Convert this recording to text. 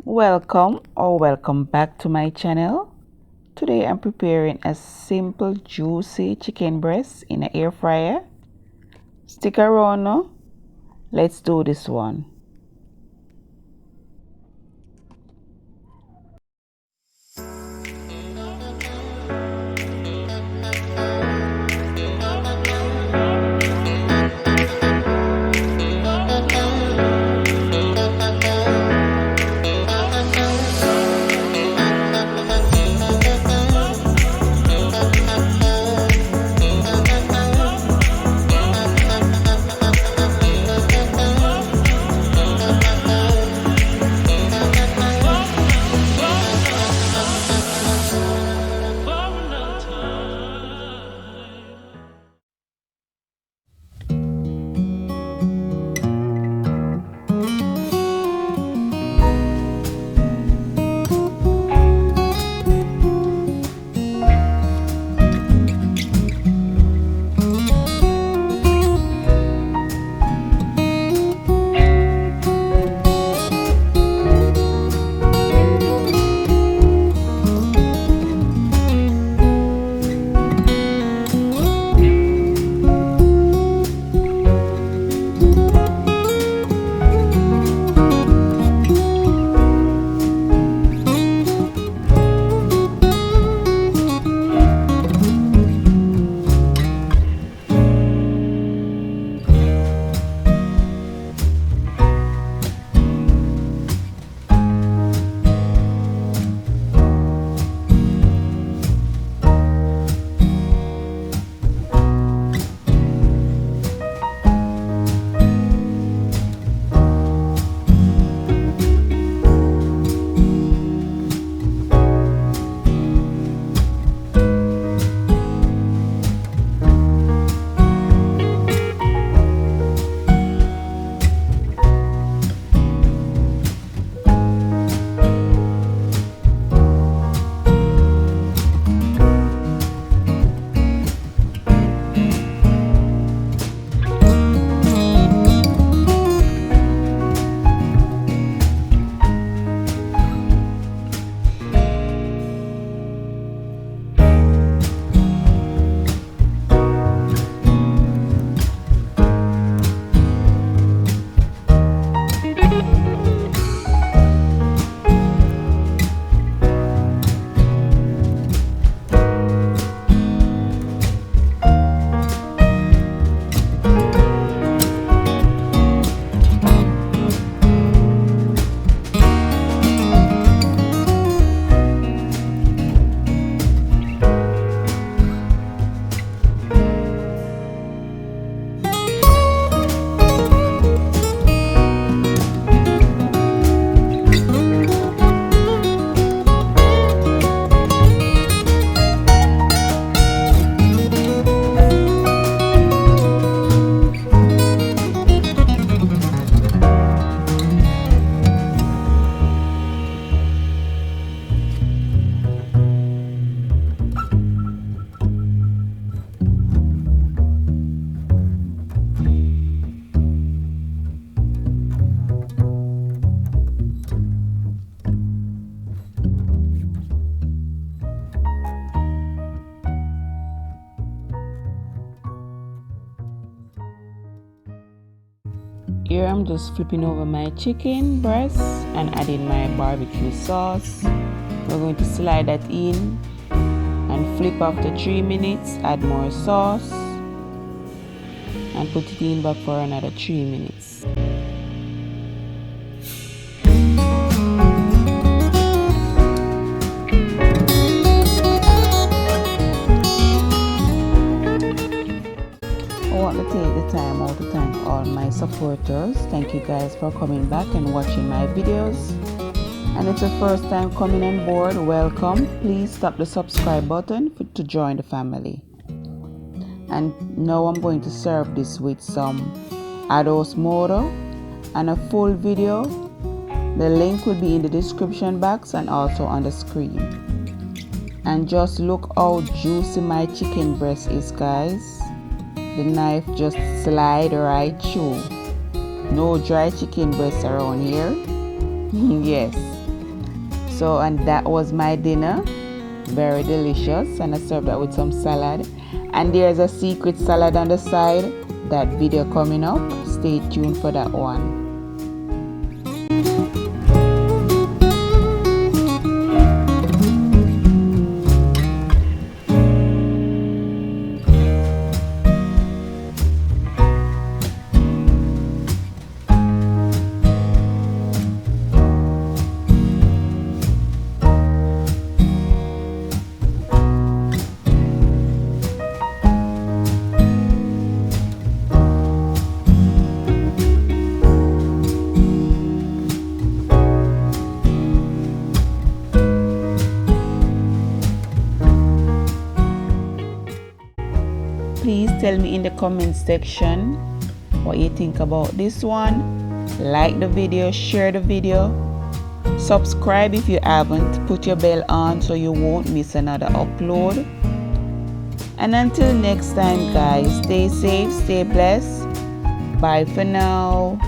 Welcome back to my channel. Today I'm preparing a simple juicy chicken breast in an air fryer. Stick around now. Let's do this one. Here I'm just flipping over my chicken breast and adding my barbecue sauce. We're going to slide that in and flip after 3 minutes, add more sauce and put it in back for another 3 minutes. I want to take the time out to thank all my supporters. Thank you guys for coming back and watching my videos. And if it's the first time coming on board, welcome. Please tap the subscribe button to join the family. And now I'm going to serve this with some arroz moro and a full video. The link will be in the description box and also on the screen. And just look how juicy my chicken breast is, guys. The knife just slide right through. No dry chicken breast around here. Yes, So, and that was my dinner. Very delicious, and I served that with some salad. And there's a secret salad on the side. That video coming up. Stay tuned for that one. Please tell me in the comment section what you think about this one. Like the video, share the video, subscribe if you haven't, put your bell on so you won't miss another upload. And until next time guys, stay safe, stay blessed. Bye for now.